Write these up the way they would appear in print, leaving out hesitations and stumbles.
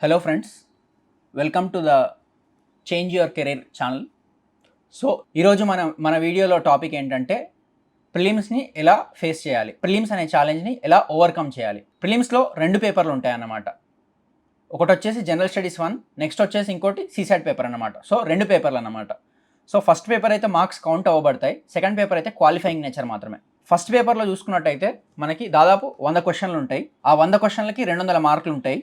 Hello friends, welcome to the change your career channel. So ఈరోజు మన వీడియోలో topic ఏంటంటే ప్రిలిమ్స్ని ఎలా ఫేస్ చేయాలి, ప్రిలిమ్స్ అనే ఛాలెంజ్ని ఎలా ఓవర్కమ్ చేయాలి. ప్రిలిమ్స్లో రెండు పేపర్లు ఉంటాయన్నమాట. ఒకటి వచ్చేసి జనరల్ స్టడీస్ 1, నెక్స్ట్ వచ్చేసి ఇంకోటి సీసాట్ పేపర్ అన్నమాట. సో రెండు పేపర్లు అన్నమాట. సో ఫస్ట్ పేపర్ అయితే మార్క్స్ కౌంట్ అవ్వబడతాయి, సెకండ్ పేపర్ అయితే క్వాలిఫైయింగ్ నేచర్ మాత్రమే. ఫస్ట్ పేపర్లో చూసుకున్నట్టయితే మనకి దాదాపు 100 క్వశ్చన్లు ఉంటాయి. ఆ 100 క్వశ్చన్లకి 200 మార్కులు ఉంటాయి.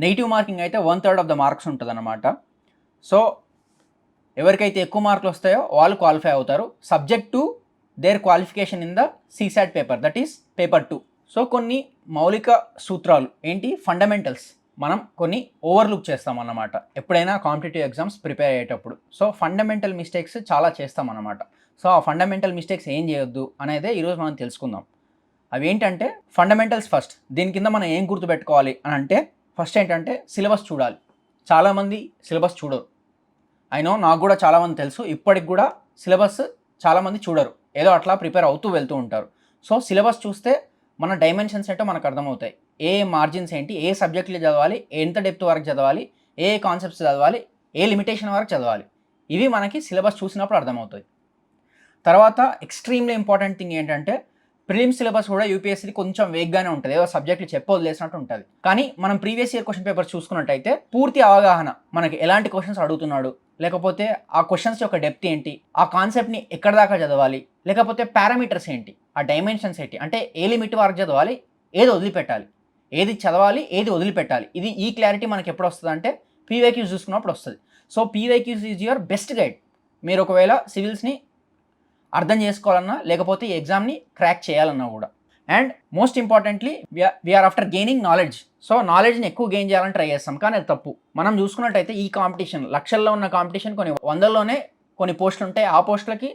నెగిటివ్ మార్కింగ్ అయితే 1/3 ఆఫ్ ద మార్క్స్ ఉంటుంది అన్నమాట. సో ఎవరికైతే ఎక్కువ మార్కులు వస్తాయో వాళ్ళు క్వాలిఫై అవుతారు, subject to their qualification in the CSAT paper, that is paper 2. So కొన్ని మౌలిక సూత్రాలు ఏంటి, ఫండమెంటల్స్ మనం కొన్ని ఓవర్లుక్ చేస్తాం అన్నమాట ఎప్పుడైనా కాంపిటేటివ్ ఎగ్జామ్స్ ప్రిపేర్ అయ్యేటప్పుడు. సో ఫండమెంటల్ మిస్టేక్స్ చాలా చేస్తాం అన్నమాట. సో ఆ ఫండమెంటల్ మిస్టేక్స్ ఏం చేయొద్దు అనేదే ఈరోజు మనం తెలుసుకుందాం. అవి ఏంటంటే ఫండమెంటల్స్ ఫస్ట్. దీని కింద మనం ఏం గుర్తుపెట్టుకోవాలి అని అంటే, ఫస్ట్ ఏంటంటే సిలబస్ చూడాలి. చాలామంది సిలబస్ చూడరు. అయినో నాకు కూడా చాలామంది తెలుసు, ఇప్పటికి కూడా సిలబస్ చాలామంది చూడరు, ఏదో అట్లా ప్రిపేర్ అవుతూ వెళ్తూ ఉంటారు. సో సిలబస్ చూస్తే మన డైమెన్షన్స్ ఏంటో మనకు అర్థమవుతాయి. ఏ మార్జిన్స్ ఏంటి, ఏ సబ్జెక్టులు చదవాలి, ఎంత డెప్త్ వరకు చదవాలి, ఏ కాన్సెప్ట్స్ చదవాలి, ఏ లిమిటేషన్ వరకు చదవాలి, ఇవి మనకి సిలబస్ చూసినప్పుడు అర్థమవుతాయి. తర్వాత ఎక్స్ట్రీమ్లీ ఇంపార్టెంట్ థింగ్ ఏంటంటే, ప్రిలిమ్స్ సిలబస్ కూడా యూపీఎస్సీ కొంచెం వేగ్గానే ఉంటుంది, ఏదో సబ్జెక్టులు వదిలేసినట్టు ఉంటుంది. కానీ మనం ప్రీవియస్ ఇయర్ క్వశ్చన్ పేపర్ చూసుకున్నట్టయితే పూర్తి అవగాహన, మనకి ఎలాంటి క్వశ్చన్స్ అడుగుతున్నాడు, లేకపోతే ఆ క్వశ్చన్స్ యొక్క డెప్త్ ఏంటి, ఆ కాన్సెప్ట్ని ఎక్కడ దాకా చదవాలి, లేకపోతే పారామీటర్స్ ఏంటి, ఆ డైమెన్షన్స్ ఏంటి, అంటే ఏ లిమిట్ వరకు చదవాలి, ఏది వదిలిపెట్టాలి, ఏది చదవాలి, ఏది వదిలిపెట్టాలి, ఈ క్లారిటీ మనకి ఎప్పుడు వస్తుంది అంటే పీవైక్యూస్ చూసుకున్నప్పుడు వస్తుంది. So PYQs is your best guide. మీరు ఒకవేళ సివిల్స్ని అర్థం చేసుకోవాలన్నా, లేకపోతే ఈ ఎగ్జామ్ని క్రాక్ చేయాలన్నా కూడా. And most importantly we are after gaining knowledge. So నాలెడ్జ్ని ఎక్కువ గెయిన్ చేయాలని ట్రై చేస్తాం, కానీ అది తప్పు. మనం చూసుకున్నట్టయితే ఈ కాంపిటీషన్, లక్షల్లో ఉన్న కాంపిటీషన్ కొన్ని వందల్లోనే కొన్ని పోస్టులు ఉంటాయి. ఆ పోస్టులకి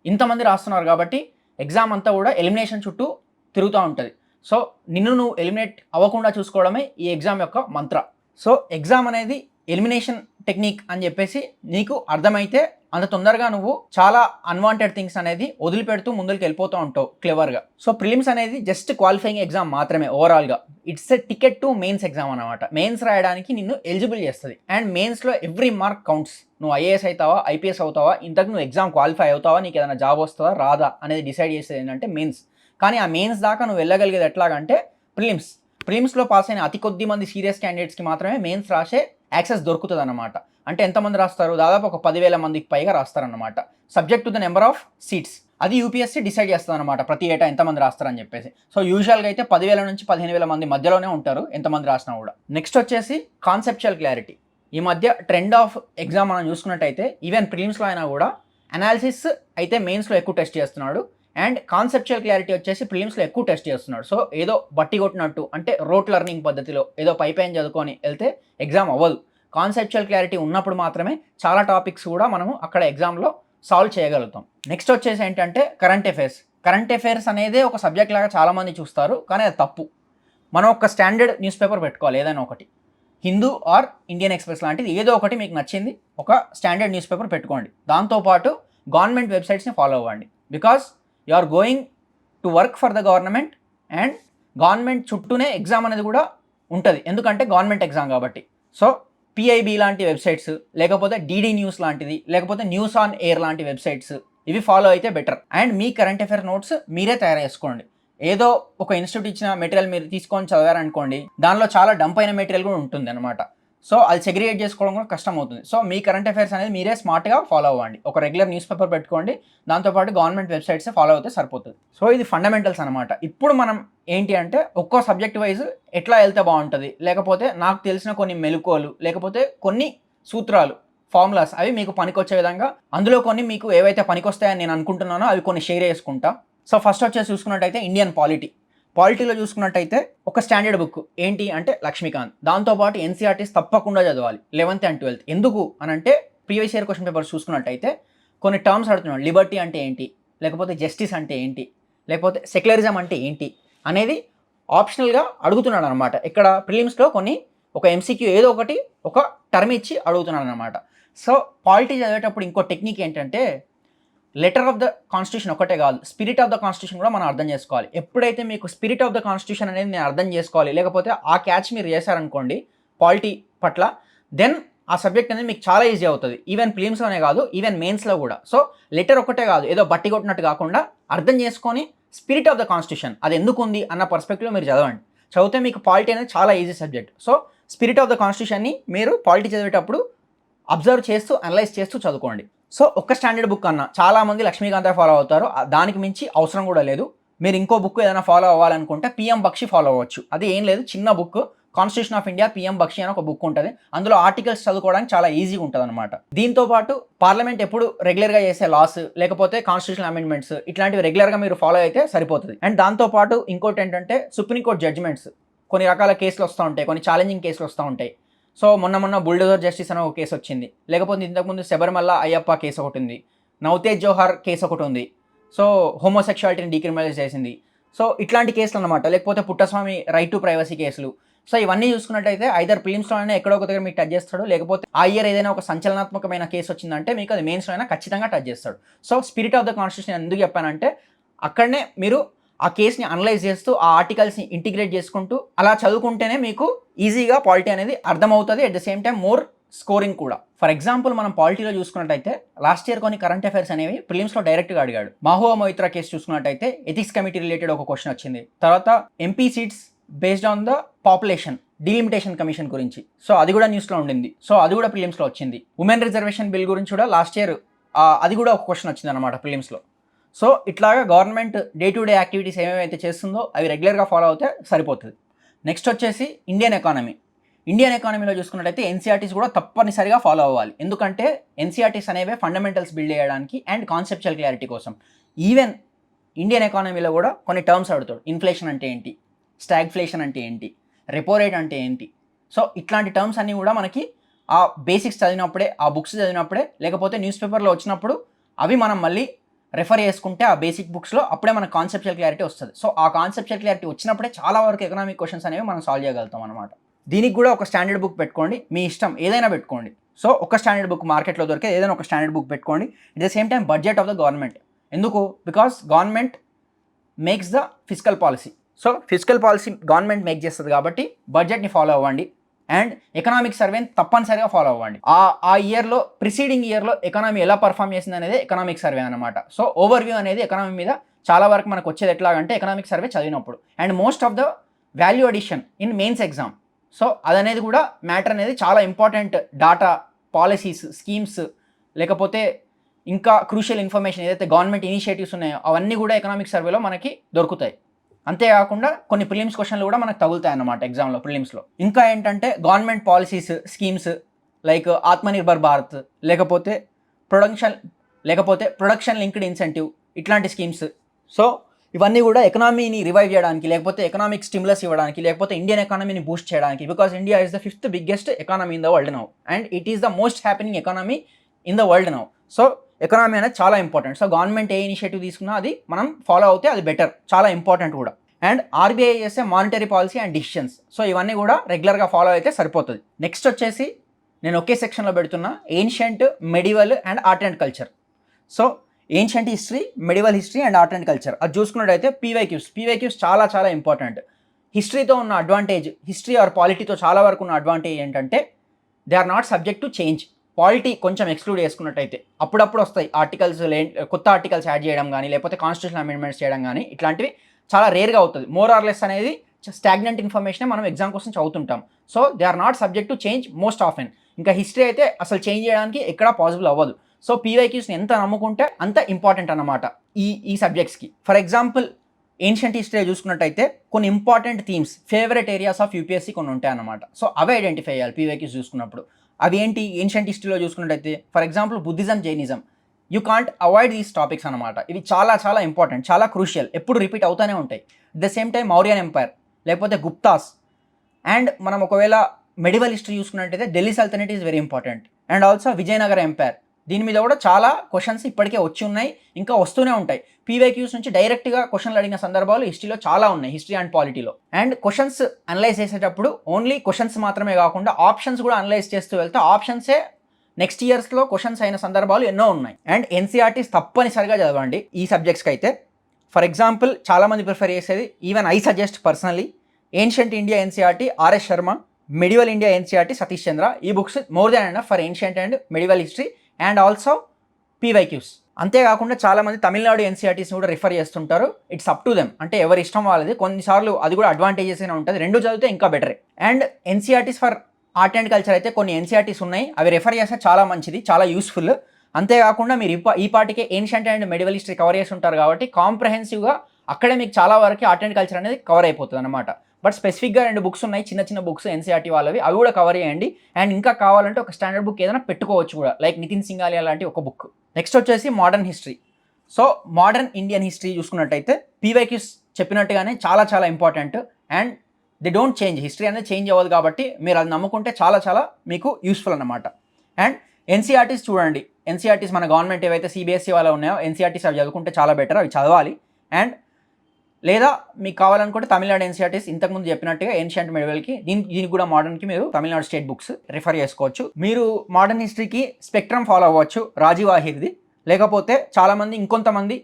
ఇంతమంది రాస్తున్నారు కాబట్టి ఎగ్జామ్ అంతా కూడా ఎలిమినేషన్ చుట్టూ తిరుగుతూ ఉంటుంది. సో నిన్ను నువ్వు ఎలిమినేట్ అవ్వకుండా చూసుకోవడమే ఈ ఎగ్జామ్ యొక్క మంత్ర. సో ఎగ్జామ్ అనేది ఎలిమినేషన్ టెక్నిక్ అని చెప్పేసి నీకు అర్థమైతే అంత తొందరగా నువ్వు చాలా అన్వాంటెడ్ థింగ్స్ అనేది వదిలిపెడుతూ ముందుకు వెళ్ళిపోతూ ఉంటావు క్లెవర్గా. సో ప్రిలిమ్స్ అనేది జస్ట్ క్వాలిఫైయింగ్ ఎగ్జామ్ మాత్రమే. ఓవరాల్గా it's a ticket to mains exam అనమాట. మెయిన్స్ రాయడానికి నిన్ను ఎలిజిబుల్ చేస్తుంది. అండ్ మెయిన్స్లో ఎవ్రీ మార్క్ కౌంట్స్. నువ్వు ఐఏఎస్ అవుతావా, ఐపీఎస్ అవుతావా, ఇంతకు నువ్వు ఎగ్జామ్ క్వాలిఫై అవుతావా, నీకు ఏదైనా జాబ్ వస్తుందా రాదా అనేది డిసైడ్ చేసేది ఏంటంటే మెయిన్స్. కానీ ఆ మెయిన్స్ దాకా నువ్వు వెళ్ళగలిగేది ఎట్లాగంటే ప్రిలిమ్స్లో పాస్ అయిన అతి కొద్ది మంది సీరియస్ క్యాండిడేట్స్కి మాత్రమే మెయిన్స్ రాసే యాక్సెస్ దొరుకుతుంది అన్నమాట. అంటే ఎంతమంది రాస్తారు, దాదాపు ఒక 10,000 మందికి పైగా రాస్తారనమాట, subject to the number of seats. అది యూపీఎస్సీ డిసైడ్ చేస్తుంది అనమాట ప్రతి ఏటా ఎంతమంది రాస్తారని చెప్పేసి. సో యూజువల్గా అయితే 10,000 నుంచి 15,000 మంది మధ్యలోనే ఉంటారు ఎంతమంది రాసినా కూడా. నెక్స్ట్ వచ్చేసి కాన్సెప్చువల్ క్లారిటీ. ఈ మధ్య ట్రెండ్ ఆఫ్ ఎగ్జామ్ మనం చూసుకున్నట్టయితే ఈవెన్ ప్రిలిమ్స్లో అయినా కూడా అనాలిసిస్ అయితే మెయిన్స్లో ఎక్కువ టెస్ట్ చేస్తున్నాడు, అండ్ కాన్సెప్చువల్ క్లారిటీ వచ్చేసి ప్రిలిమ్స్లో ఎక్కువ టెస్ట్ చేస్తున్నాడు. సో ఏదో బట్టి కొట్టినట్టు, అంటే రోట్ లెర్నింగ్ పద్ధతిలో ఏదో పైపైన చదువుకొని వెళ్తే ఎగ్జామ్ అవ్వదు. కాన్సెప్చువల్ క్లారిటీ ఉన్నప్పుడు మాత్రమే చాలా టాపిక్స్ కూడా మనము అక్కడ ఎగ్జామ్లో సాల్వ్ చేయగలుగుతాం. నెక్స్ట్ వచ్చేసి ఏంటంటే కరెంట్ అఫైర్స్ అనేది ఒక సబ్జెక్ట్ లాగా చాలామంది చూస్తారు, కానీ అది తప్పు. మనం ఒక స్టాండర్డ్ న్యూస్ పేపర్ పెట్టుకోవాలి, ఏదైనా ఒకటి, హిందూ ఆర్ ఇండియన్ ఎక్స్ప్రెస్ లాంటిది ఏదో ఒకటి మీకు నచ్చింది ఒక స్టాండర్డ్ న్యూస్ పేపర్ పెట్టుకోండి. దాంతోపాటు గవర్నమెంట్ వెబ్సైట్స్ని ఫాలో అవ్వండి, because you are going to work for the government. And government చుట్టూనే ఎగ్జామ్ అనేది కూడా ఉంటుంది, ఎందుకంటే గవర్నమెంట్ ఎగ్జామ్ కాబట్టి. సో పిఐబి లాంటి వెబ్సైట్స్, లేకపోతే డీడీ న్యూస్ లాంటిది, లేకపోతే న్యూస్ ఆన్ ఎయిర్ లాంటి వెబ్సైట్స్, ఇవి ఫాలో అయితే బెటర్. అండ్ మీ కరెంట్ అఫైర్ నోట్స్ మీరే తయారు చేసుకోండి. ఏదో ఒక ఇన్స్టిట్యూట్ ఇచ్చిన మెటీరియల్ మీరు తీసుకొని చదివారనుకోండి, దానిలో చాలా డంప్ అయిన మెటీరియల్ కూడా ఉంటుంది అనమాట. సో అది సెగ్రిగేట్ చేసుకోవడం కూడా కష్టం అవుతుంది. సో మీ కరెంట్ అఫైర్స్ అనేది మీరే స్మార్ట్గా ఫాలో అవ్వండి. ఒక రెగ్యులర్ న్యూస్ పేపర్ పెట్టుకోండి, దాంతోపాటు గవర్నమెంట్ వెబ్సైట్స్ ఫాలో అవుతే సరిపోతుంది. సో ఇది ఫండమెంటల్స్ అనమాట. ఇప్పుడు మనం ఏంటి అంటే ఒక్కో సబ్జెక్ట్ వైజ్ ఎట్లా వెళ్తే బాగుంటుంది, లేకపోతే నాకు తెలిసిన కొన్ని మెలకువలు, లేకపోతే కొన్ని సూత్రాలు, ఫార్ములాస్, అవి మీకు పనికొచ్చే విధంగా, అందులో కొన్ని మీకు ఏవైతే పనికొస్తాయని నేను అనుకుంటున్నానో అవి కొన్ని షేర్ చేసుకుంటా. సో ఫస్ట్ వచ్చేసి చూసుకున్నట్టయితే ఇండియన్ పాలిటీలో చూసుకున్నట్టయితే ఒక స్టాండర్డ్ బుక్ ఏంటి అంటే లక్ష్మీకాంత్. దాంతోపాటు ఎన్సీఆర్టీస్ తప్పకుండా చదవాలి 11th and 12th. ఎందుకు అని అంటే ప్రీవియస్ ఇయర్ క్వశ్చన్ పేపర్స్ చూసుకున్నట్టయితే కొన్ని టర్మ్స్ అడుగుతున్నాడు. లిబర్టీ అంటే ఏంటి, లేకపోతే జస్టిస్ అంటే ఏంటి, లేకపోతే సెక్యులరిజం అంటే ఏంటి అనేది ఆప్షనల్గా అడుగుతున్నాడు అనమాట. ఇక్కడ ప్రిలిమ్స్లో ఒక ఎంసీక్యూ ఏదో ఒకటి ఒక టర్మ్ ఇచ్చి అడుగుతున్నాడు అనమాట. సో పాలిటీ చదివేటప్పుడు ఇంకో టెక్నిక్ ఏంటంటే, లెటర్ ఆఫ్ ద కాన్స్టిట్యూషన్ ఒకటే కాదు, స్పిరిట్ ఆఫ్ ద కాన్స్టిట్యూషన్ కూడా మనం అర్థం చేసుకోవాలి. ఎప్పుడైతే మీకు స్పిరిట్ ఆఫ్ ద కాన్స్టిట్యూషన్ అనేది నేను అర్థం చేసుకోవాలి, లేకపోతే ఆ క్యాచ్ మీరు చేశారనుకోండి, పాలిటీ పట్ల, దెన్ ఆ సబ్జెక్ట్ అనేది మీకు చాలా ఈజీ అవుతుంది. ఈవెన్ ప్రిలిమ్స్లోనే కాదు, ఈవెన్ మెయిన్స్లో కూడా. సో లెటర్ ఒక్కటే కాదు, ఏదో బట్టి కొట్టినట్టు కాకుండా అర్థం చేసుకొని స్పిరిట్ ఆఫ్ ద కాన్స్టిట్యూషన్ అది ఎందుకు ఉంది అన్న పర్స్పెక్టివ్లో మీరు చదవండి. చదివితే మీకు పాలిటీ అనేది చాలా easy subject. So spirit of the కాన్స్టిట్యూషన్ని మీరు పాలిటీ చదివేటప్పుడు అబ్జర్వ్ చేస్తూ అనలైజ్ చేస్తూ చదువుకోండి. సో ఒక్క స్టాండర్డ్ బుక్ అన్న చాలామంది లక్ష్మీకాంత ఫాలో అవుతారు, దానికి మించి అవసరం కూడా లేదు. మీరు ఇంకో బుక్ ఏదైనా ఫాలో అవ్వాలనుకుంటే పిఎం బక్షి ఫాలో అవ్వచ్చు. అది ఏం లేదు, చిన్న book, constitution of India PM Bakshi అని ఒక బుక్ ఉంటుంది. అందులో ఆర్టికల్స్ చదువుకోవడానికి చాలా ఈజీగా ఉంటుంది అనమాట. దీంతో పాటు పార్లమెంట్ ఎప్పుడు రెగ్యులర్గా చేసే లాస్ లేకపోతే కాన్స్టిట్యూషన్ అమెండ్మెంట్స్ ఇట్లాంటివి రెగ్యులర్గా మీరు ఫాలో అయితే సరిపోతుంది. అండ్ దాంతోపాటు ఇంకోటి ఏంటంటే సుప్రీంకోర్టు జడ్జిమెంట్స్, కొన్ని రకాల కేసులు వస్తూ ఉంటాయి, కొన్ని ఛాలెంజింగ్ కేసులు వస్తూ ఉంటాయి. సో మొన్న బుల్డోజర్ జస్టిస్ అనే ఒక కేసు వచ్చింది, లేకపోతే ఇంతకుముందు శబరిమల అయ్యప్ప కేసు ఒకటి ఉంది, నవతేజ్ జోహార్ కేసు ఒకటి ఉంది. సో హోమోసెక్షువాలిటీని డీక్రిమినలైజ్ చేసింది. సో ఇట్లాంటి కేసులు అనమాట. లేకపోతే పుట్టస్వామి రైట్ టు ప్రైవసీ కేసులు. సో ఇవన్నీ చూసుకున్నట్టయితే ఐదర్ ప్రిలిమ్స్లోనే ఎక్కడో ఒక దగ్గర మీకు టచ్ చేస్తాడు, లేకపోతే ఆ ఇయర్ ఏదైనా ఒక సంచలనాత్మకమైన కేసు వచ్చిందంటే మీకు అది మెయిన్స్లో అయినా ఖచ్చితంగా టచ్ చేస్తాడు. So spirit of the constitution ఎందుకు చెప్పానంటే అక్కడనే మీరు ఆ కేసుని అనలైజ్ చేస్తూ ఆ ఆర్టికల్స్ని ఇంటిగ్రేట్ చేసుకుంటూ అలా చదువుకుంటేనే మీకు ఈజీగా పాలిటీ అనేది అర్థమవుతుంది. At the same time more scoring కూడా. ఫర్ ఎగ్జాంపుల్ మనం పాలిటీలో చూసుకున్నట్టయితే లాస్ట్ ఇయర్ కొన్ని కరెంట్ అఫైర్స్ అనేవి ప్రిలిమ్స్లో డైరెక్ట్గా అడిగాడు. మహువా మొయిత్రా కేసు చూసుకున్నట్టయితే ఎథిక్స్ కమిటీ రిలేటెడ్ ఒక క్వశ్చన్ వచ్చింది. తర్వాత MP seats based on the population delimitation commission గురించి, సో అది కూడా న్యూస్లో ఉండింది. సో అది కూడా ప్రిలిమ్స్లో వచ్చింది. ఉమెన్ రిజర్వేషన్ బిల్ గురించి కూడా లాస్ట్ ఇయర్ అది కూడా ఒక క్వశ్చన్ వచ్చింది అనమాట ప్రిలిమ్స్లో. సో ఇట్లాగా government day to day activities ఏమేమైతే చేస్తుందో అవి రెగ్యులర్గా ఫాలో అవుతే సరిపోతుంది. నెక్స్ట్ వచ్చేసి ఇండియన్ ఎకానమీలో చూసుకున్నట్టయితే ఎన్సీఆర్టీస్ కూడా తప్పనిసరిగా ఫాలో అవ్వాలి. ఎందుకంటే ఎన్సీఆర్టీస్ అనేవే ఫండమెంటల్స్ బిల్డ్ చేయడానికి అండ్ కాన్సెప్చువల్ క్లారిటీ కోసం. ఈవెన్ ఇండియన్ ఎకానమీలో కూడా కొన్ని టర్మ్స్ అడుగుతాడు. ఇన్ఫ్లేషన్ అంటే ఏంటి, స్టాగ్ఫ్లేషన్ అంటే ఏంటి, రెపో రేట్ అంటే ఏంటి. సో ఇట్లాంటి టర్మ్స్ అన్నీ కూడా మనకి ఆ బేసిక్స్ చదివినప్పుడే, ఆ బుక్స్ చదివినప్పుడే, లేకపోతే న్యూస్ పేపర్లో వచ్చినప్పుడు అవి మనం మళ్ళీ రెఫర్ చేసుకుంటే ఆ బేసిక్ బుక్స్లో అప్పుడే మనకు కాన్సెప్చువల్ క్లారిటీ వస్తుంది. సో ఆ కాన్సెప్చువల్ క్లారిటీ వచ్చినప్పుడే చాలా వరకు ఎకనామిక్ క్వశ్చన్స్ అనేవి మనం సాల్వ్ చేయగలుగుతాం అనమాట. దీనికి కూడా ఒక స్టాండర్డ్ బుక్ పెట్టుకోండి, మీ ఇష్టం ఏదైనా పెట్టుకోండి. సో ఒక స్టాండర్డ్ బుక్ మార్కెట్లో దొరికే ఏదైనా ఒక స్టాండర్డ్ బుక్ పెట్టుకోండి. At the same time budget of the government. ఎందుకు? Because government makes the physical policy. So physical policy government make చేస్తుంది కాబట్టి బడ్జెట్ని ఫాలో అవ్వండి. అండ్ ఎకనామిక్ సర్వేని తప్పనిసరిగా ఫాలో అవ్వండి. ఆ ఇయర్లో ప్రిసీడింగ్ ఇయర్లో ఎకానమీ ఎలా పర్ఫామ్ చేసింది అనేది ఎకనామిక్ సర్వే అనమాట. సో ఓవర్ వ్యూ అనేది ఎకనామీ మీద చాలా వరకు మనకు వచ్చేది ఎట్లాగంటే ఎకనామిక్ సర్వే చదివినప్పుడు. And most of the value addition in mains exam. So అదనేది కూడా మ్యాటర్ అనేది చాలా ఇంపార్టెంట్. డాటా, పాలసీస్, స్కీమ్స్, లేకపోతే ఇంకా క్రూషియల్ ఇన్ఫర్మేషన్ ఏదైతే గవర్నమెంట్ ఇనిషియేటివ్స్ ఉన్నాయో అవన్నీ కూడా ఎకనామిక్ సర్వేలో మనకి దొరుకుతాయి. అంతేకాకుండా కొన్ని ప్రిలిమ్స్ క్వశ్చన్లు కూడా మనకు తగులుతాయి అన్నమాట ఎగ్జామ్లో, ప్రిలిమ్స్లో. ఇంకా ఏంటంటే government policies, schemes like Atmanirbhar Bharat, లేకపోతే ప్రొడక్షన్ లింక్డ్ ఇన్సెంటివ్, ఇట్లాంటి స్కీమ్స్. సో ఇవన్నీ కూడా ఎకనామీని రివైవ్ చేయడానికి, లేకపోతే ఎకనామిక్ స్టిమ్యులస్ ఇవ్వడానికి, లేకపోతే ఇండియన్ ఎకానమీని బూస్ట్ చేయడానికి. Because India is the 5th biggest economy in the world now and it is the most happening economy in the world now. So economy అనేది చాలా important. So government ఏ initiative తీసుకున్నా అది మనం follow అవుతే అది better, చాలా important కూడా. And RBI చేసే monetary policy and decisions. So ఇవన్నీ కూడా రెగ్యులర్గా ఫాలో అయితే సరిపోతుంది. నెక్స్ట్ వచ్చేసి నేను ఒకే సెక్షన్లో పెడుతున్నా ancient, medieval and art and culture. So ancient history, medieval history and art and culture అది చూసుకున్నట్టయితే పీవైక్యూస్ చాలా చాలా ఇంపార్టెంట్. హిస్టరీతో ఉన్న అడ్వాంటేజ్, హిస్టరీ ఆర్ పాలిటీతో చాలా వరకు ఉన్న అడ్వాంటేజ్ ఏంటంటే they are not subject to change. Polity కొంచెం ఎక్స్క్లూడ్ చేసుకున్నట్టయితే అప్పుడప్పుడు వస్తాయి ఆర్టికల్స్, కొత్త ఆర్టికల్స్ యాడ్ చేయడం కానీ, లేకపోతే కాన్స్టిట్యూషన్ అమెండ్మెంట్స్ చేయడం కానీ, ఇట్లాంటివి చాలా రేర్గా అవుతుంది. మోర్ ఆర్ లెస్ అనేది స్టాగ్నెంట్ ఇన్ఫర్మేషనే మనం ఎగ్జామ్ కోసం చదువుతుంటాం. So they are not subject to change most often. ఇంకా హిస్టరీ అయితే అసలు చేంజ్ చేయడానికి ఎక్కడా పాసిబుల్ అవ్వదు. సో పీవైక్యూస్ని ఎంత నమ్ముకుంటే అంత ఇంపార్టెంట్ అన్నమాట ఈ సబ్జెక్ట్స్కి. ఫర్ ఎగ్జాంపుల్ ఏన్షియంట్ హిస్టరీ చూసుకున్నట్టయితే కొన్ని important themes, favourite areas of UPSC కొన్ని ఉంటాయి అన్నమాట. సో అవే ఐడెంటిఫై చేయాలి పీవైక్యూస్ చూసుకున్నప్పుడు. అవి ఏంటి? ఏన్షియంట్ హిస్టరీలో చూసుకున్నట్టయితే for example Buddhism, Jainism, you can't avoid these topics అనమాట. ఇవి చాలా చాలా ఇంపార్టెంట్, చాలా క్రూషియల్, ఎప్పుడు రిపీట్ అవుతూనే ఉంటాయి. At the same time Mauryan empire, లేకపోతే గుప్తాస్. అండ్ మనం ఒకవేళ మెడివల్ హిస్టరీ చూసుకున్నట్టయితే Delhi sultanate is very important. And also Vijayanagara empire. దీని మీద కూడా చాలా క్వశ్చన్స్ ఇప్పటికే వచ్చి ఉన్నాయి, ఇంకా వస్తూనే ఉంటాయి. పీవైక్యూస్ నుంచి డైరెక్ట్గా క్వశ్చన్లు అడిగిన సందర్భాలు హిస్టరీలో చాలా ఉన్నాయి, హిస్టరీ అండ్ పాలిటీలో. అండ్ క్వశ్చన్స్ అనలైజ్ చేసేటప్పుడు ఓన్లీ క్వశ్చన్స్ మాత్రమే కాకుండా ఆప్షన్స్ కూడా అనలైజ్ చేస్తూ వెళ్తే ఆప్షన్సే నెక్స్ట్ ఇయర్స్లో క్వశ్చన్స్ అయిన సందర్భాలు ఎన్నో ఉన్నాయి. అండ్ ఎన్సీఆర్టీస్ తప్పనిసరిగా చదవండి ఈ సబ్జెక్ట్స్కి అయితే. ఫర్ ఎగ్జాంపుల్ చాలామంది ప్రిఫర్ చేసేది, even I suggest personally, ancient India NCERT RS Sharma, medieval India NCERT Satish Chandra. ఈ books more than enough for ancient and medieval history and also PYQs. అంతేకాకుండా చాలామంది తమిళనాడు ఎన్సీఆర్టీస్ని కూడా రిఫర్ చేస్తుంటారు. ఇట్స్ అప్ టు దెమ్, అంటే ఎవరి ఇష్టం వాళ్ళది. కొన్నిసార్లు అది కూడా అడ్వాంటేజెస్గానే ఉంటుంది, రెండు చదివితే ఇంకా బెటరే. And NCERTs for art and culture అయితే కొన్ని ఎన్సీఆర్టీస్ ఉన్నాయి, అవి రెఫర్ చేస్తే చాలా మంచిది, చాలా యూస్ఫుల్. అంతేకాకుండా మీరు ఈ పాటికే ancient and medieval history cover చేసి ఉంటారు కాబట్టి కాంప్రహెన్సివ్గా అక్కడే మీకు చాలా వరకు ఆర్ట్ అండ్ కల్చర్ అనేది కవర్ అయిపోతుంది అనమాట. బట్ స్పెసిఫిక్గా 2 బుక్స్ ఉన్నాయి, చిన్న చిన్న బుక్స్ ఎన్సీఆర్టీ వాళ్ళవి, అవి కూడా కవర్ చేయండి. అండ్ ఇంకా కావాలంటే ఒక స్టాండర్డ్ బుక్ ఏదైనా పెట్టుకోవచ్చు కూడా, లైక్ నితిన్ సింఘాలియా లాంటి ఒక బుక్. నెక్స్ట్ వచ్చేసి modern history. So modern Indian history చూసుకున్నట్టయితే పీవైక్యూస్ చెప్పినట్టుగానే చాలా చాలా important. And they don't change, history అనేది చేంజ్ అవ్వదు కాబట్టి మీరు అది నమ్ముకుంటే చాలా చాలా మీకు యూస్ఫుల్ అన్నమాట. అండ్ ఎన్సీఆర్టీస్ చూడండి, ఎన్సీఆర్టీస్ మన గవర్నమెంట్ ఏవైతే సిబిఎస్ఈ వాళ్ళు ఉన్నాయో ఎన్సీఆర్టీస్ అవి చదువుకుంటే చాలా బెటర్, అవి చదవాలి. అండ్ లేదా మీకు కావాలనుకుంటే తమిళనాడు ఎన్సీఆర్టీస్ ఇంతకుముందు చెప్పినట్టుగా ఏన్షియంట్ మెడివల్కి, దీనికి కూడా మోడర్న్కి మీరు తమిళనాడు స్టేట్ బుక్స్ రిఫర్ చేసుకోవచ్చు. మీరు మోడర్న్ హిస్టరీకి స్పెక్ట్రమ్ ఫాలో అవ్వచ్చు, రాజీవ్ ఆహిర్ది. లేకపోతే చాలామంది ఇంకొంతమంది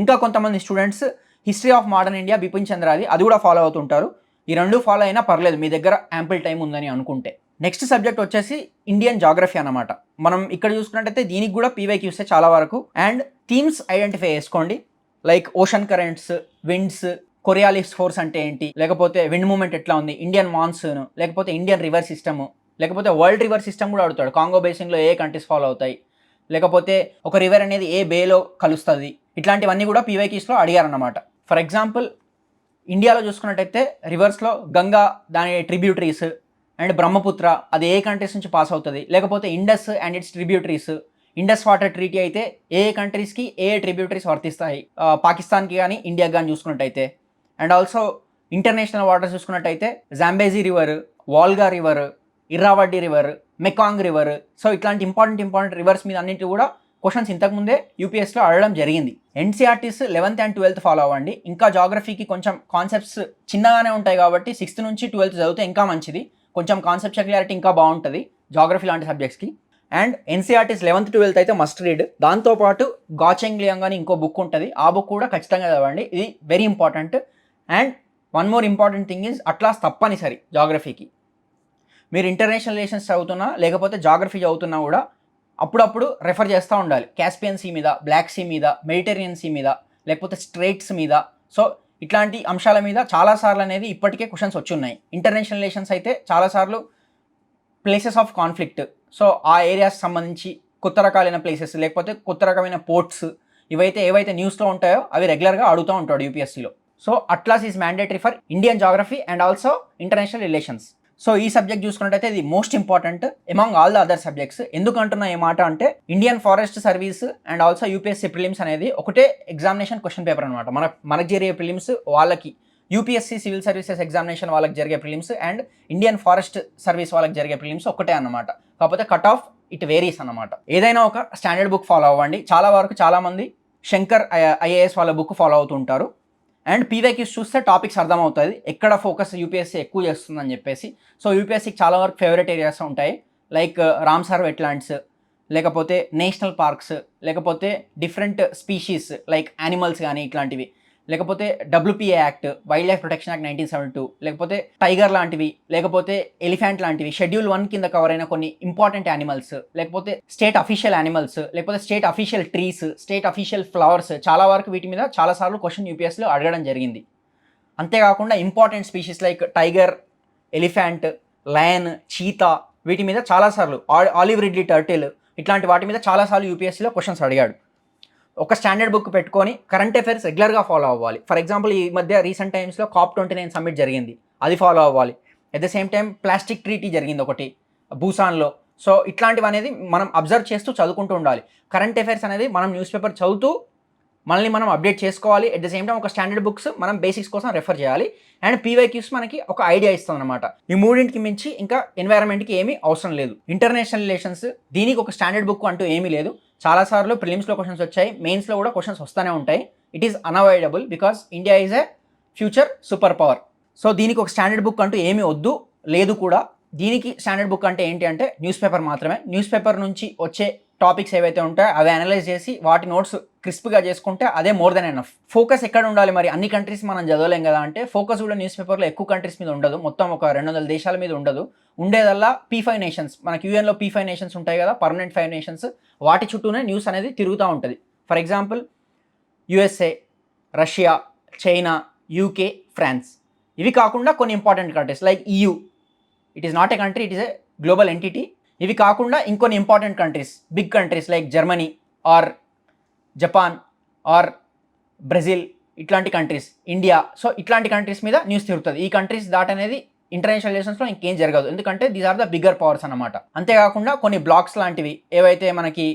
ఇంకా కొంతమంది students history of modern India Bipin చంద్రాది, అది కూడా ఫాలో అవుతుంటారు. ఈ 2 ఫాలో అయినా పర్లేదు, మీ దగ్గర యాంపుల్ టైం ఉందని అనుకుంటే. నెక్స్ట్ సబ్జెక్ట్ వచ్చేసి ఇండియన్ జాగ్రఫీ అన్నమాట. మనం ఇక్కడ చూసుకున్నట్టయితే దీనికి కూడా పీవైక్యూసే చాలా వరకు. అండ్ థీమ్స్ ఐడెంటిఫై చేసుకోండి, like ocean currents, winds, Coriolis force అంటే ఏంటి, లేకపోతే విండ్ మూమెంట్ ఎట్లా ఉంది, ఇండియన్ మాన్సూన్, లేకపోతే ఇండియన్ రివర్ సిస్టమ్, లేకపోతే వరల్డ్ రివర్ సిస్టమ్ కూడా అడుగుతాడు. కాంగో బేసిన్లో ఏ కంట్రీస్ ఫాలో అవుతాయి, లేకపోతే ఒక రివర్ అనేది ఏ బేలో కలుస్తుంది, ఇట్లాంటివన్నీ కూడా పీవైక్యూస్లో అడిగారన్నమాట. ఫర్ ఎగ్జాంపుల్ ఇండియాలో చూసుకున్నట్టయితే రివర్స్లో గంగా, దాని ట్రిబ్యూటరీస్, అండ్ బ్రహ్మపుత్ర అది ఏ కంట్రీస్ నుంచి పాస్ అవుతుంది, లేకపోతే Indus and it's tributaries, Indus water treaty అయితే ఏ కంట్రీస్కి ఏ ట్రిబ్యూటరీస్ వర్తిస్తాయి, పాకిస్తాన్కి కానీ ఇండియాకి కానీ చూసుకున్నట్టయితే. అండ్ ఆల్సో ఇంటర్నేషనల్ వాటర్స్ చూసుకున్నట్టయితే Zambezi river, Volga river, Irrawaddy river, Mekong river. So ఇట్లాంటి ఇంపార్టెంట్ రివర్స్ మీద అన్నింటి కూడా క్వశ్చన్స్ ఇంతకుముందే యూపీఎస్లో అడగడం జరిగింది. NCERTs 11th and 12th follow అవ్వండి. ఇంకా జాగ్రఫీకి కొంచెం కాన్సెప్ట్స్ చిన్నగానే ఉంటాయి కాబట్టి 6th నుంచి 12th చదివితే ఇంకా మంచిది, కొంచెం కాన్సెప్చువల్ క్లారిటీ ఇంకా బాగుంటుంది జాగ్రఫీ లాంటి సబ్జెక్ట్స్కి. అండ్ ఎన్సీఆర్టీస్ 11th, 12th అయితే మస్ట్ రీడ్. దాంతోపాటు గాచెంగ్ లియాంగ్ అని ఇంకో బుక్ ఉంటుంది, ఆ బుక్ కూడా ఖచ్చితంగా చదవండి, ఇది very important. And one more important thing is atlas తప్పనిసరి జాగ్రఫీకి. మీరు ఇంటర్నేషనల్ రిలేషన్స్ చదువుతున్నా లేకపోతే జాగ్రఫీ చదువుతున్నా కూడా అప్పుడప్పుడు రెఫర్ చేస్తూ ఉండాలి. క్యాస్పియన్ సీ మీద, బ్లాక్ సీ మీద, మెడిటరేనియన్ సీ మీద, లేకపోతే స్ట్రైట్స్ మీద. సో ఇట్లాంటి అంశాల మీద చాలాసార్లు అనేది ఇప్పటికే క్వశ్చన్స్ వచ్చి ఉన్నాయి. ఇంటర్నేషనల్ రిలేషన్స్ అయితే చాలాసార్లు ప్లేసెస్ ఆఫ్ కాన్ఫ్లిక్ట్, సో ఆ ఏరియాస్ సంబంధించి కొత్త రకాలైన ప్లేసెస్, లేకపోతే కొత్త రకమైన పోర్ట్స్, ఏవైతే న్యూస్లో ఉంటాయో అవి రెగ్యులర్గా అడుగుతూ ఉంటాడు యూపీఎస్సీలో. So atlas is mandatory for Indian geography and also international relations. So ఈ సబ్జెక్ట్ చూసుకున్నట్టయితే ఇది most important among all the other subjects. ఎందుకంటున్నా ఈ మాట అంటే Indian forest service and also UPSC prelims అనేది ఒకటే ఎగ్జామినేషన్ క్వశ్చన్ పేపర్ అనమాట. మనకు జరిగే ప్రిలిమ్స్ వాళ్ళకి, యూపీఎస్సీ సివిల్ సర్వీసెస్ ఎగ్జామినేషన్ వాళ్ళకి జరిగే prelims and Indian forest service వాళ్ళకి జరిగే ప్రిలిమ్స్ ఒకటే అన్నమాట. కాకపోతే కట్ ఆఫ్ ఇట్ వేరీస్ అన్నమాట. ఏదైనా ఒక స్టాండర్డ్ బుక్ ఫాలో అవ్వండి. చాలా వరకు చాలామంది శంకర్ ఐఏఎస్ వాళ్ళ బుక్ ఫాలో అవుతుంటారు. అండ్ పీవైక్యూస్ చూస్తే టాపిక్స్ అర్థమవుతుంది, ఎక్కడ ఫోకస్ యూపీఎస్సీ ఎక్కువ చేస్తుందని చెప్పేసి. సో యూపీఎస్సీకి చాలా వరకు ఫేవరెట్ ఏరియాస్ ఉంటాయి, లైక్ రామ్సార్ వెట్లాండ్స్, లేకపోతే నేషనల్ పార్క్స్, లేకపోతే డిఫరెంట్ స్పీషీస్ లైక్ యానిమల్స్ కానీ ఇట్లాంటివి, లేకపోతే WPA act, wild life protection act 1972, లేకపోతే టైగర్ లాంటివి, లేకపోతే ఎలిఫెంట్ లాంటివి, షెడ్యూల్ 1 కింద కవర్ అయిన కొన్ని ఇంపార్టెంట్ యానిమల్స్, లేకపోతే స్టేట్ అఫీషియల్ యానిమల్స్, లేకపోతే state official trees, state official flowers. చాలా వరకు వీటి మీద చాలాసార్లు క్వశ్చన్ యూపీఎస్లో అడగడం జరిగింది. అంతేకాకుండా important species like tiger, elephant, lion, cheetah, వీటి మీద చాలాసార్లు ఆలివ్ రిడ్లీ టర్టిల్, ఇట్లాంటి వాటి మీద చాలాసార్లు యూపీఎస్సీలో క్వశ్చన్స్ అడిగాడు. ఒక స్టాండర్డ్ బుక్ పెట్టుకొని కరెంట్ అఫైర్స్ రెగ్యులర్గా ఫాలో అవ్వాలి. ఫర్ ఎగ్జాంపుల్ ఈ మధ్య రీసెంట్ టైమ్స్లో COP29 సమ్మిట్ జరిగింది, అది ఫాలో అవ్వాలి. At the same time plastic treaty జరిగింది ఒకటి బూసాన్లో. సో ఇట్లాంటివి అనేది మనం అబ్జర్వ్ చేస్తూ చదువుకుంటూ ఉండాలి. కరెంట్ అఫైర్స్ అనేది మనం న్యూస్ పేపర్ చదువుతూ మనల్ని మనం అప్డేట్ చేసుకోవాలి. అట్ ద సేమ్ టైం ఒక స్టాండర్డ్ బుక్స్ మనం బేసిక్స్ కోసం రెఫర్ చేయాలి. అండ్ పీవైక్యూస్ మనకి ఒక ఐడియా ఇస్తాం అనమాట. ఈ మూడింటికి మించి ఇంకా ఎన్వైరన్మెంట్కి ఏమీ అవసరం లేదు. ఇంటర్నేషనల్ రిలేషన్స్, దీనికి ఒక స్టాండర్డ్ బుక్ అంటూ ఏమీ లేదు. చాలాసార్లు ప్రిలిమ్స్లో క్వశ్చన్స్ వచ్చాయి, మెయిన్స్లో కూడా క్వశ్చన్స్ వస్తూనే ఉంటాయి. It is unavoidable because India is a future super power. So దీనికి ఒక స్టాండర్డ్ బుక్ అంటూ ఏమీ వద్దు, లేదు కూడా. దీనికి స్టాండర్డ్ బుక్ అంటే ఏంటి అంటే న్యూస్ పేపర్ మాత్రమే. న్యూస్ పేపర్ నుంచి వచ్చే టాపిక్స్ ఏవైతే ఉంటాయో అవి అనలైజ్ చేసి వాటి నోట్స్ క్రిస్ప్గా చేసుకుంటే అదే మోర్ దెన్ ఎనఫ్. ఫోకస్ ఎక్కడ ఉండాలి మరి? అన్ని కంట్రీస్ మనం చదవలేం కదా అంటే ఫోకస్ కూడా న్యూస్ పేపర్లో ఎక్కువ కంట్రీస్ మీద ఉండదు, మొత్తం ఒక 200 దేశాల మీద ఉండదు. ఉండేదల్లా P5 నేషన్స్, మనకి యూఎన్లో P5 నేషన్స్ ఉంటాయి కదా, పర్మనెంట్ 5 నేషన్స్, వాటి చుట్టూనే న్యూస్ అనేది తిరుగుతూ ఉంటుంది. For example USA, Russia, China, UK, France. ఇవి కాకుండా కొన్ని important countries like EU, it is not a country, it is a global entity. ఇవి కాకుండా ఇంకొన్ని important countries, big countries like Germany or Japan or Brazil, ఇట్లాంటి countries, India. So ఇట్లాంటి countries మీద news తిరుగుతుంది. ఈ కంట్రీస్ దాటనేది ఇంటర్నేషనల్ రిలేషన్స్లో ఇంకేం జరగదు, ఎందుకంటే these are the bigger powers అన్నమాట. అంతేకాకుండా కొన్ని బ్లాక్స్ లాంటివి ఏవైతే మనకి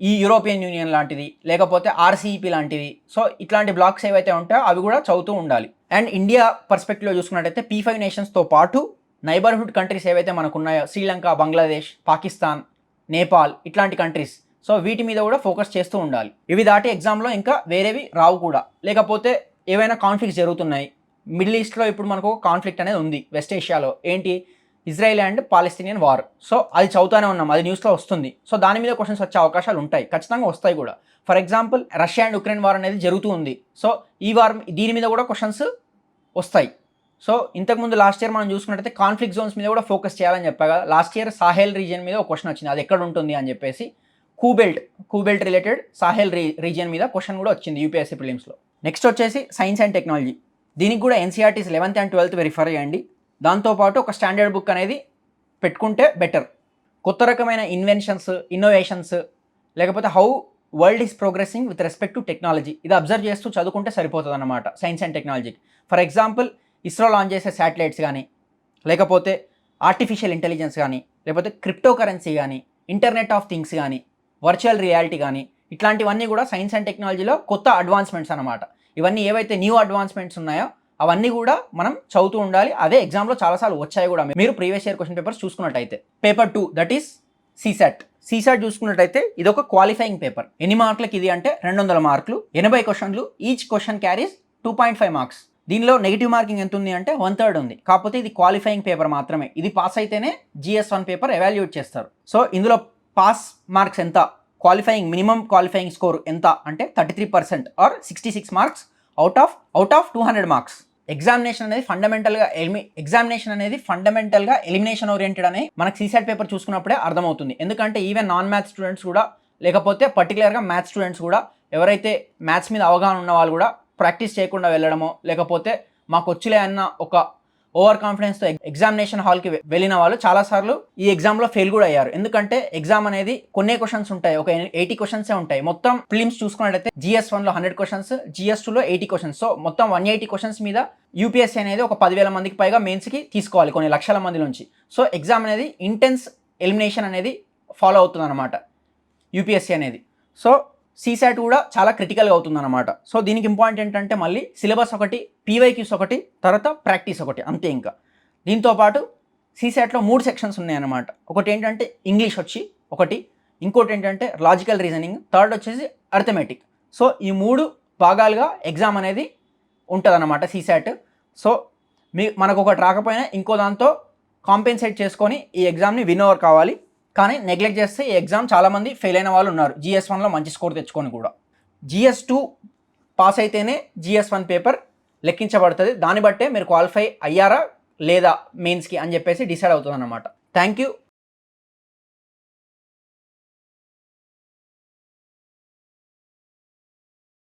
ఈ యూరోపియన్ యూనియన్ లాంటిది, లేకపోతే RCEP లాంటివి, సో ఇట్లాంటి బ్లాక్స్ ఏవైతే ఉంటాయో అవి కూడా చదువుతూ ఉండాలి. అండ్ ఇండియా పర్స్పెక్టివ్లో చూసుకున్నట్టయితే P5 నేషన్స్తో పాటు నైబర్హుడ్ కంట్రీస్ ఏవైతే మనకు ఉన్నాయో, శ్రీలంక, బంగ్లాదేశ్, పాకిస్తాన్, నేపాల్, ఇట్లాంటి కంట్రీస్, సో వీటి మీద కూడా ఫోకస్ చేస్తూ ఉండాలి. ఇవి దాటి ఎగ్జామ్లో ఇంకా వేరేవి రావు కూడా. లేకపోతే ఏవైనా కాన్ఫ్లిక్ట్స్ జరుగుతున్నాయి, మిడిల్ ఈస్ట్లో ఇప్పుడు మనకు కాన్ఫ్లిక్ట్ అనేది ఉంది వెస్ట్ ఏషియాలో, ఏంటి Israel and Palestinian war. So అది చదువుతూనే ఉన్నాం, అది న్యూస్లో వస్తుంది. సో దాని మీద క్వశ్చన్స్ వచ్చే అవకాశాలు ఉంటాయి, ఖచ్చితంగా వస్తాయి కూడా. For example Russia and Ukraine war అనేది జరుగుతూ ఉంది. సో ఈ వార్ దీని మీద కూడా క్వశ్చన్స్ వస్తాయి. సో ఇంతకుముందు లాస్ట్ ఇయర్ మనం చూసుకున్నట్టయితే కాన్ఫ్లిక్ట్ జోన్స్ మీద కూడా ఫోకస్ చేయాలని చెప్పాగా, లాస్ట్ ఇయర్ సాహెల్ రీజియన్ మీద ఒక క్వశ్చన్ వచ్చింది, అది ఎక్కడ ఉంటుంది అని చెప్పేసి. కూబెల్ట్ రిలేటెడ్ సాహెల్ రీజియన్ మీద క్వశ్చన్ కూడా వచ్చింది UPSC ప్రిలిమ్స్లో. నెక్స్ట్ వచ్చేసి సైన్స్ అండ్ టెక్నాలజీ. దీనికి కూడా NCERTs 11th and 12th refer చేయండి. దాంతోపాటు ఒక స్టాండర్డ్ బుక్ అనేది పెట్టుకుంటే బెటర్. కొత్త రకమైన ఇన్నోవేషన్స్, లేకపోతే how world is progressing with respect to technology, ఇది అబ్జర్వ్ చేస్తూ చదువుకుంటే సరిపోతుంది అన్నమాట సైన్స్ అండ్ టెక్నాలజీకి. ఫర్ ఎగ్జాంపుల్ ఇస్రో లాంచ్ చేసే శాటిలైట్స్ కానీ, లేకపోతే ఆర్టిఫిషియల్ ఇంటెలిజెన్స్ కానీ, లేకపోతే క్రిప్టో కరెన్సీ కానీ, ఇంటర్నెట్ ఆఫ్ థింగ్స్ కానీ, వర్చువల్ రియాలిటీ కానీ, ఇట్లాంటివన్నీ కూడా సైన్స్ అండ్ టెక్నాలజీలో కొత్త అడ్వాన్స్మెంట్స్ అన్నమాట. ఇవన్నీ ఏవైతే న్యూ అడ్వాన్స్మెంట్స్ ఉన్నాయో అవన్నీ కూడా మనం చదువుతూ ఉండాలి. అదే ఎగ్జామ్లో చాలాసార్లు వచ్చాయి కూడా, మీరు ప్రీవియస్ ఇయర్ క్వశ్చన్ పేపర్స్ చూసుకున్నట్టయితే. పేపర్ 2 దట్ ఈస్ CSAT చూసుకున్నట్టయితే ఇది ఒక క్వాలిఫైయింగ్ పేపర్. ఎన్ని మార్కులకి ఇది అంటే 200 మార్కులు, 80 క్వశ్చన్లు, ఈచ్ క్వశ్చన్ క్యారీస్ 2.5 మార్క్స్. దీనిలో నెగిటివ్ మార్కింగ్ ఎంత ఉంది అంటే 1/3 ఉంది. కాకపోతే ఇది క్వాలిఫైయింగ్ పేపర్ మాత్రమే. ఇది పాస్ అయితేనే GS1 పేపర్ ఎవాల్యుయేట్ చేస్తారు. సో ఇందులో పాస్ మార్క్స్ ఎంత, క్వాలిఫైయింగ్ మినిమం క్వాలిఫైయింగ్ స్కోర్ ఎంత అంటే 33% or 66 marks out of 200 marks. Examination అనేది ఫండమెంటల్గా ఎలిమినేషన్ ఓరియంటెడ్ అని మనకు CSAT పేపర్ చూసుకున్నప్పుడే అర్థమవుతుంది. ఎందుకంటే ఈవెన్ నాన్ మ్యాథ్స్ స్టూడెంట్స్ కూడా, లేకపోతే పర్టికులర్గా మ్యాథ్స్ స్టూడెంట్స్ కూడా, ఎవరైతే మ్యాథ్స్ మీద అవగాహన ఉన్న వాళ్ళు కూడా ప్రాక్టీస్ చేయకుండా వెళ్ళడమో, లేకపోతే మాకు వచ్చులే అన్న ఒక ఓవర్ కాన్ఫిడెన్స్తో ఎగ్జామినేషన్ హాల్కి వెళ్ళిన వాళ్ళు చాలాసార్లు ఈ ఎగ్జామ్లో ఫెయిల్ కూడా అయ్యారు. ఎందుకంటే ఎగ్జామ్ అనేది కొన్ని క్వశ్చన్స్ ఉంటాయి, ఒక 80 క్వశ్చన్సే ఉంటాయి. మొత్తం ఫిలిమ్స్ చూసుకున్నట్టయితే GS1లో 100 క్వశ్చన్స్, GS2లో 80 క్వశ్చన్స్. సో మొత్తం 180 క్వశ్చన్స్ మీద UPSC అనేది ఒక 10,000 మందికి పైగా మెయిన్స్కి తీసుకోవాలి, కొన్ని లక్షల మంది నుంచి. సో ఎగ్జామ్ అనేది ఇంటెన్స్ ఎలిమినేషన్ అనేది ఫాలో అవుతుంది అనమాట UPSC అనేది. సో CSAT కూడా చాలా క్రిటికల్గా అవుతుందన్నమాట. సో దీనికి ఇంపార్టెంట్ ఏంటంటే మళ్ళీ సిలబస్ ఒకటి, PYQs ఒకటి, తర్వాత ప్రాక్టీస్ ఒకటి, అంతే. ఇంకా దీంతోపాటు CSATలో 3 సెక్షన్స్ ఉన్నాయన్నమాట. ఒకటి ఏంటంటే ఇంగ్లీష్ వచ్చి ఒకటి, ఇంకోటి ఏంటంటే లాజికల్ రీజనింగ్, థర్డ్ వచ్చేసి అర్థమెటిక్. సో ఈ 3 భాగాలుగా ఎగ్జామ్ అనేది ఉంటుందన్నమాట CSAT. సో మనకు ఒకటి రాకపోయినా ఇంకో దాంతో కాంపెన్సేట్ చేసుకొని ఈ ఎగ్జామ్ని విన్ ఓవర్ కావాలి. కానీ నెగ్లెక్ట్ చేస్తే ఈ ఎగ్జామ్ చాలామంది ఫెయిల్ అయిన వాళ్ళు ఉన్నారు, GS1లో మంచి స్కోర్ తెచ్చుకొని కూడా. GS2 పాస్ అయితేనే GS1 పేపర్ లెక్కించబడుతుంది. దాన్ని బట్టే మీరు క్వాలిఫై అయ్యారా లేదా మెయిన్స్కి అని చెప్పేసి డిసైడ్ అవుతుంది అన్నమాట. Thank you.